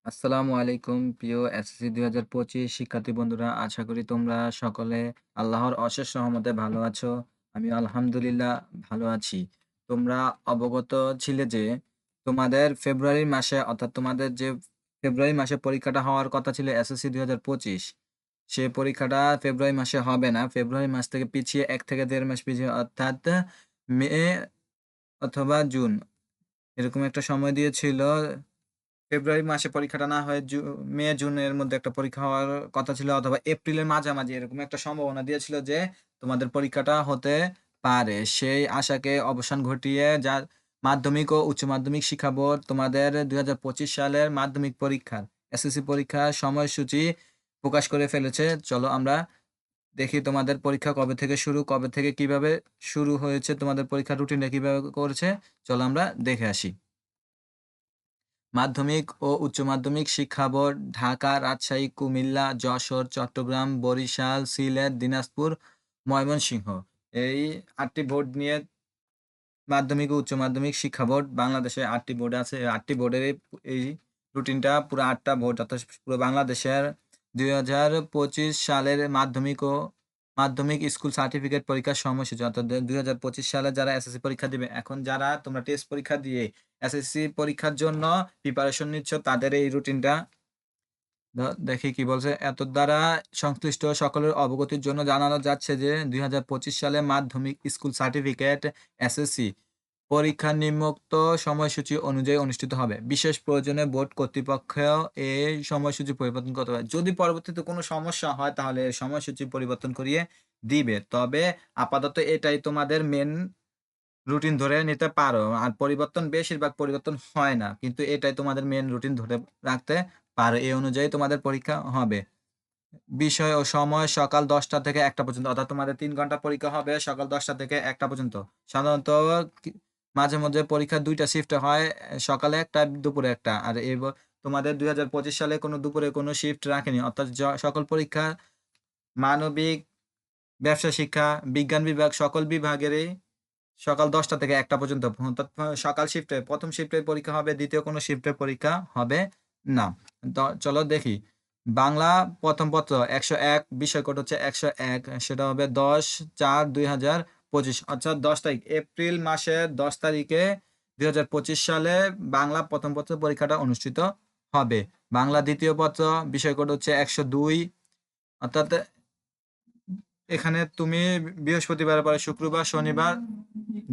আসসালামু আলাইকুম প্রিয় এসএসসি ২০২৫ শিক্ষার্থী বন্ধুরা। আশা করি তোমরা সকলে আল্লাহর অশেষ রহমতে ভালো আছো। আমিও আলহামদুলিল্লাহ ভালো আছি। তোমরা অবগত ছিলে যে তোমাদের ফেব্রুয়ারি মাসে অর্থাৎ তোমাদের যে ফেব্রুয়ারি মাসে পরীক্ষাটা হওয়ার কথা ছিল এসএসসি ২০২৫, সে পরীক্ষাটা ফেব্রুয়ারি মাসে হবে না। ফেব্রুয়ারি মাস থেকে পিছিয়ে ১ থেকে ১.৫ মাস পিছিয়ে অর্থাৎ মে অথবা জুন এরকম একটা সময় দিয়েছিল। ফেব্রুয়ারি মাসে পরীক্ষাটা না হয়ে মে, জুনের মধ্যে একটা পরীক্ষা হওয়ার কথা ছিল অথবা এপ্রিলের মাঝামাঝি এরকম একটা সম্ভাবনা দিয়েছিল যে তোমাদের পরীক্ষাটা হতে পারে। সেই আশাকে অবসান ঘটিয়ে মাধ্যমিক ও উচ্চ মাধ্যমিক শিক্ষা বোর্ড তোমাদের ২০২৫ সালের মাধ্যমিক পরীক্ষার এসএসসি পরীক্ষার সময়সূচি প্রকাশ করে ফেলেছে। চলো আমরা দেখি তোমাদের পরীক্ষা কবে থেকে শুরু, কবে থেকে কিভাবে শুরু হয়েছে, তোমাদের পরীক্ষার রুটিনটা কিভাবে করেছে। চলো আমরা দেখে আসি। মাধ্যমিক ও উচ্চ মাধ্যমিক শিক্ষা বোর্ড ঢাকা, রাজশাহী, কুমিল্লা, যশোর, চট্টগ্রাম, বরিশাল, সিলেট, দিনাজপুর, ময়মনসিংহ এই ৮ টি বোর্ড নিয়ে মাধ্যমিক ও উচ্চ মাধ্যমিক শিক্ষা বোর্ড বাংলাদেশে ৮ টি বোর্ড আছে। ৮ টি বোর্ডের এই রুটিনটা পুরো ৮ টা বোর্ড অর্থাৎ পুরো বাংলাদেশের ২০২৫ সালের মাধ্যমিক স্কুল সার্টিফিকেট পরীক্ষার সময়সূচি অর্থাৎ ২০২৫ সালে যারা এসএসসি পরীক্ষা দিবে, এখন যারা তোমরা টেস্ট পরীক্ষা দিয়ে এসএসসি পরীক্ষার জন্য প্রিপারেশন নিচ্ছ তাদের এই রুটিনটা দেখি কি বলছে। এতদ্বারা সংশ্লিষ্ট সকলের অবগতির জন্য জানানো যাচ্ছে যে ২০২৫ সালে মাধ্যমিক স্কুল সার্টিফিকেট এসএসসি পরীক্ষা নিম্নোক্ত সময়সূচি অনুযায়ী অনুষ্ঠিত হবে। বিশেষ প্রয়োজনে বোর্ড কর্তৃপক্ষ এই সময়সূচি পরিবর্তন করতে পারে। যদি পরবর্তীতে কোনো সমস্যা হয় তাহলে এই সময়সূচি পরিবর্তন করিয়ে দিবে। তবে আপাতত এটাই তোমাদের মেন রুটিন ধরে নিতে পারো। আর বেশিরভাগ পরিবর্তন হয় না। কিন্তু এটাই তোমাদের মেইন রুটিন ধরে রাখতে পারো। এই অনুযায়ী তোমাদের পরীক্ষা হবে। বিষয় ও সময় সকাল ১০টা থেকে ১টা পর্যন্ত। অর্থাৎ তোমাদের ৩ ঘন্টা পরীক্ষা হবে সকাল ১০টা থেকে ১টা পর্যন্ত। সাধারণত কি মাঝে মধ্যে পরীক্ষা ২ টা শিফটে হয়। সকালে ১টা, দুপুরে ১টা। আর তোমাদের ২০২৫ সালে কোনো দুপুরে কোনো শিফট রাখেনি। অর্থাৎ সকল পরীক্ষা মানবিক, ব্যবসা শিক্ষা, বিজ্ঞান বিভাগ সকল বিভাগেরই সকাল ১০টা থেকে ১টা পর্যন্ত। অর্থাৎ সকাল শিফটে ১ম শিফটের পরীক্ষা হবে, ২য় কোনো শিফটের পরীক্ষা হবে না। চলো দেখি। বাংলা ১ম পত্র ১০১ বিষয় কোড হচ্ছে ১০১ সেটা হবে ১০/৪/২০২৫ অর্থাৎ ১০ তারিখ এপ্রিল মাসের ১০ তারিখে ২০২৫ সালে বাংলা ১ম পত্র পরীক্ষাটা অনুষ্ঠিত হবে। বাংলা ২য় পত্র বিষয় কোড হচ্ছে ১০২ অর্থাৎ এখানে তুমি বৃহস্পতিবারের পরে শুক্রবার, শনিবার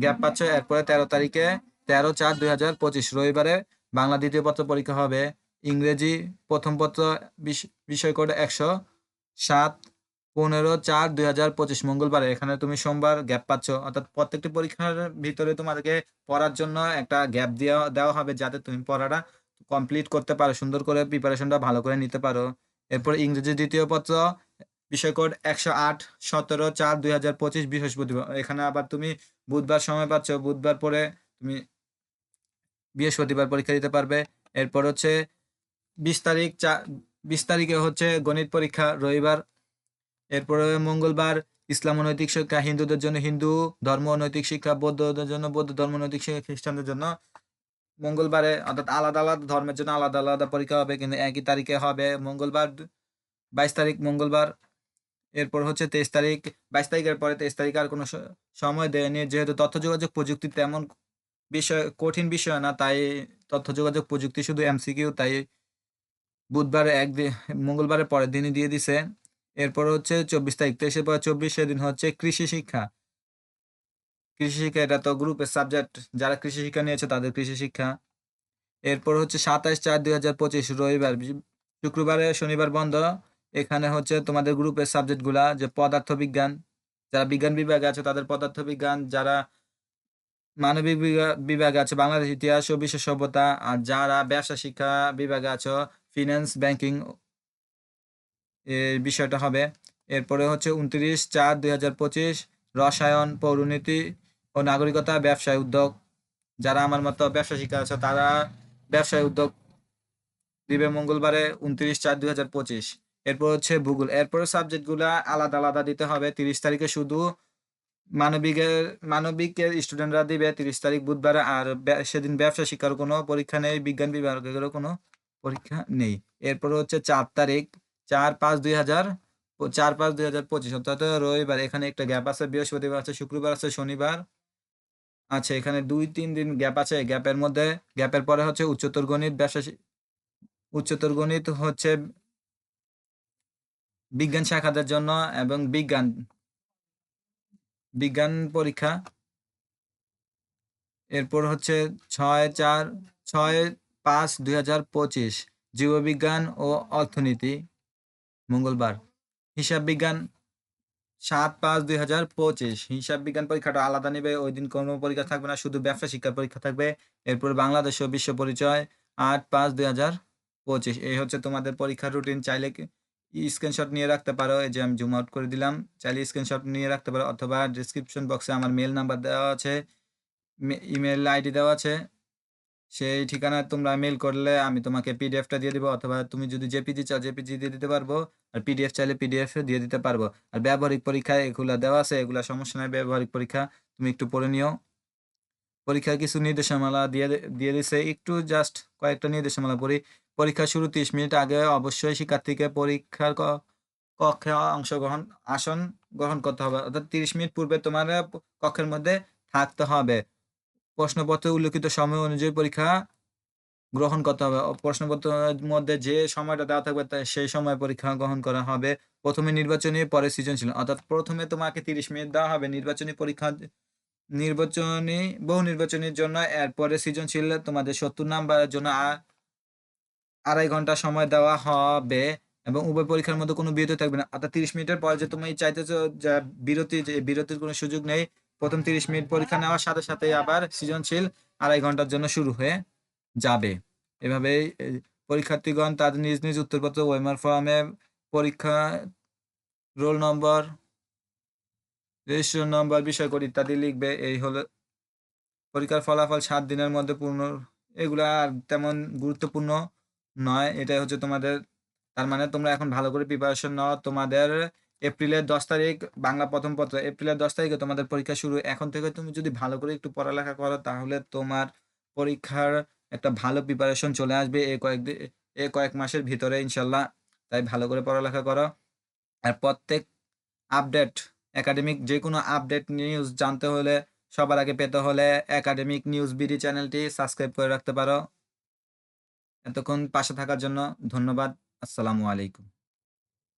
গ্যাপ পাচ্ছ। এরপরে ১৩ তারিখে ১৩/৪/২০২৫ রবিবারে বাংলা ২য় পত্র পরীক্ষা হবে। ইংরেজি ১ম পত্র বিষয় কোড ১০৭ ১৫/৪/২০২৫ মঙ্গলবারে। এখানে তুমি সোমবার গ্যাপ পাচ্ছ। অর্থাৎ প্রত্যেকটি পরীক্ষার ভিতরে তোমাদেরকে পড়ার জন্য একটা গ্যাপ দেওয়া হবে যাতে তুমি পড়াটা কমপ্লিট করতে পারো, সুন্দর করে প্রিপারেশনটা ভালো করে নিতে পারো। এরপর ইংরেজি ২য় পত্র বিষয় কোড ১০৮ ১৭/৪/২০২৫ বৃহস্পতিবার। এখানে আবার তুমি বুধবার সময় পাচ্ছ। বুধবার পরে তুমি বৃহস্পতিবার পরীক্ষা দিতে পারবে। এরপর হচ্ছে ২০ তারিখ ২০ তারিখে হচ্ছে গণিত পরীক্ষা রবিবার। এরপরে মঙ্গলবার ইসলাম ও নৈতিক শিক্ষা, হিন্দুদের জন্য হিন্দু ধর্ম ও নৈতিক শিক্ষা, বৌদ্ধদের জন্য বৌদ্ধ ধর্ম ও নৈতিক শিক্ষা, খ্রিস্টানদের জন্য মঙ্গলবারে অর্থাৎ আলাদা আলাদা ধর্মের জন্য আলাদা আলাদা পরীক্ষা হবে কিন্তু একই তারিখে হবে। মঙ্গলবার ২২ তারিখ মঙ্গলবার। এরপর হচ্ছে ২৩ তারিখ, ২২ তারিখের পরে ২৩ তারিখ আর কোনো সময় দেয়নি। যেহেতু তথ্য যোগাযোগ প্রযুক্তি তেমন কঠিন বিষয় না, তাই তথ্য যোগাযোগ প্রযুক্তি শুধু এমসিকিউ, তাই বুধবারে মঙ্গলবারের পরের দিনই দিয়ে দিছে। এরপর হচ্ছে ২৪ তারিখ, ২৩-এর পরে ২৪ সেদিন হচ্ছে কৃষি শিক্ষা। কৃষি শিক্ষা এটা তো গ্রুপের সাবজেক্ট, যারা কৃষি শিক্ষা নিয়েছে তাদের কৃষি শিক্ষা। এরপর হচ্ছে ২৭/৪/২০২৫ রবিবার, শুক্রবারে শনিবার বন্ধ। এখানে হচ্ছে তোমাদের গ্রুপের সাবজেক্টগুলা যে পদার্থবিজ্ঞান, যারা বিজ্ঞান বিভাগে আছে তাদের পদার্থবিজ্ঞান, যারা মানবিক বিভাগে আছে বাংলাদেশ ইতিহাস ও বিশ্ব সভ্যতা, আর যারা ব্যবসা শিক্ষা বিভাগে আছো ফিন্যান্স, ব্যাংকিং এই বিষয়টা হবে। এরপরে হচ্ছে ২৯/৪/২০২৫ রসায়ন, পৌরনীতি ও নাগরিকতা, ব্যবসায় উদ্যোগ। যারা আমার মতো ব্যবসা শিক্ষা আছে তারা ব্যবসায় উদ্যোগ দিবে মঙ্গলবারে ২৯/৪/২০২৫। এরপর হচ্ছে ভূগোল। এরপরে সাবজেক্টগুলা আলাদা আলাদা দিতে হবে। ৩০ তারিখে শুধু মানবিকের স্টুডেন্টরা দিবে ৩০ তারিখ বুধবারে। আর সেদিন ব্যবসা শিক্ষার কোনো পরীক্ষা নেই, বিজ্ঞান বিভাগেরও কোনো পরীক্ষা নেই। এরপরে হচ্ছে ৪ তারিখ ৪/৫/২০২৫ অর্থাৎ রবিবার। এখানে একটা গ্যাপ আছে, বৃহস্পতিবার আছে, শুক্রবার আছে, শনিবার আছে। এখানে ২-৩ দিন গ্যাপ আছে। গ্যাপের পরে হচ্ছে উচ্চতর গণিত, উচ্চতর গণিত হচ্ছে বিজ্ঞান শাখাদের জন্য এবং বিজ্ঞান পরীক্ষা। এরপর হচ্ছে ৬-৫/২০২৫ জীববিজ্ঞান ও অর্থনীতি মঙ্গলবার। হিসাব বিজ্ঞান ৭-৫/২০২৫ হিসাব বিজ্ঞান পরীক্ষাটা আলাদা নিবে। ওইদিন কোনো পরীক্ষা থাকবে না, শুধু ব্যবসা শিক্ষার পরীক্ষা থাকবে। এরপর বাংলাদেশ ও বিশ্ব পরিচয় ৮-৫/২০২৫। এই হচ্ছে তোমাদের পরীক্ষার রুটিন। চাইলে স্ক্রিনশট নিয়ে রাখতে পারো। এই যে আমি জুম আউট করে দিলাম। চাইলে স্ক্রিনশট নিয়ে রাখতে পারো অথবা ডেসক্রিপশন বক্সে আমার মেইল নাম্বার দেওয়া আছে, ইমেইল আইডি দেওয়া আছে। সেই ঠিকানায় তোমরা মেইল করলে আমি তোমাকে পিডিএফটা দিয়ে দিব, অথবা তুমি যদি জেপিজি চাও জেপিজি দিয়ে দিতে পারবো, আর পিডিএফ চাইলে পিডিএফ দিয়ে দিতে পারবো। আর ব্যবহারিক পরীক্ষায় এগুলা দেওয়া আছে, এগুলা সমস্যা নাই। ব্যবহারিক পরীক্ষা তুমি একটু পড়ে নিও। পরীক্ষার কিছু নির্দেশমালা দিয়ে দিছে, একটু জাস্ট কয়েকটা নির্দেশমালা পড়ি। পরীক্ষা শুরু ৩০ মিনিট আগে অবশ্যই শিক্ষার্থীকে পরীক্ষার কক্ষে আসন গ্রহণ করতে হবে, অর্থাৎ ৩০ মিনিট পূর্বে তোমার কক্ষের মধ্যে থাকতে হবে। প্রশ্নপত্রে উল্লিখিত সময় অনুযায়ী পরীক্ষা গ্রহণ করতে হবে। প্রশ্নপত্রের মধ্যে যে সময়টা দেওয়া থাকবে সেই সময়ে পরীক্ষা গ্রহণ করা হবে। ১ম এ নির্বাচনী, পরে সৃজনশীল। অর্থাৎ ১ম এ তোমাকে ৩০ মিনিট দেওয়া হবে নির্বাচনী পরীক্ষা, বহু নির্বাচনীর জন্য। এরপরে সৃজনশীল তোমাদের ৭০ নাম্বারের জন্য ২.৫ ঘন্টা সময় দেওয়া হবে এবং উভয় পরীক্ষার মধ্যে কোনো বিরতি থাকবে না। অর্থাৎ ৩০ মিনিটের পরে যে তুমি চাইতেছো যে বিরতির কোনো সুযোগ নেই। প্রথম ৩০ মিনিট পরীক্ষা নেওয়ার সাথে সাথেই আবার সৃজনশীল ২.৫ ঘন্টার জন্য শুরু হয়ে যাবে। এভাবেই পরীক্ষার্থীগণ তাদের নিজ নিজ উত্তরপত্র ওএমআর ফর্মে পরীক্ষা রোল নম্বর, রেজিস্ট্রেশন নম্বর, বিষয় কোড ইত্যাদি লিখবে। এই হলো পরীক্ষার ফলাফল ৭ দিনের মধ্যে এগুলা আর তেমন গুরুত্বপূর্ণ নয়। এটাই হচ্ছে তোমাদের, তার মানে তোমরা এখন ভালো করে প্রিপারেশন নাও। তোমাদের এপ্রিলের ১০ তারিখ বাংলা প্রথম পত্র, এপ্রিলের ১০ তারিখে তোমাদের পরীক্ষা শুরু। এখন থেকে তুমি যদি ভালো করে একটু পড়ালেখা করো তাহলে তোমার পরীক্ষার একটা ভালো প্রিপারেশন চলে আসবে এই কয়েক মাসের ভিতরে ইনশাল্লাহ। তাই ভালো করে পড়ালেখা করো। আর প্রত্যেক আপডেট, একাডেমিক যেকোনো আপডেট নিউজ জানতে হলে, সবার আগে পেতে হলে একাডেমিক নিউজ বিডি চ্যানেলটি সাবস্ক্রাইব করে রাখতে পারো। এতক্ষণ পাশে থাকার জন্য ধন্যবাদ। আসসালামু আলাইকুম।